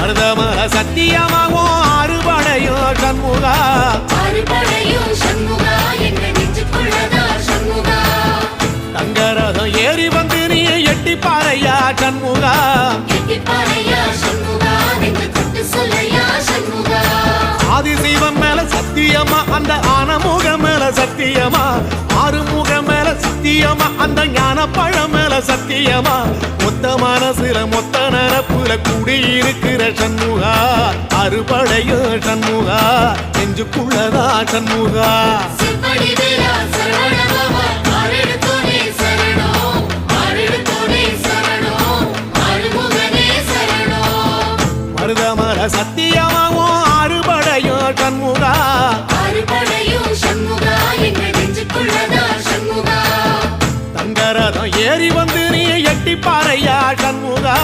மருதமல சத்தியமாகும் அறுபடையும் சண்முகா தங்கரதம் ஏறி வந்து நீ எட்டி பாறையா சண்முகா ஆதிசைவம் மேல சத்தியமா அந்த ஆனமுகம் மேல சத்தியமா ஆறுமுகம் மேல சத்தியமா அந்த ஞான பழம் மேல சத்தியமா மொத்த மனசுல மொத்த நரப்புல குடியிருக்கிற சண்முகா அறுபடையும் சண்முகா நெஞ்சுக்குள்ளதா சண்முகா மருதமல சத்தியமாவும் அறுபடையும் சண்முகா தங்கரதம் ஏறி வந்து நீ எட்டி பாறையா சண்முகா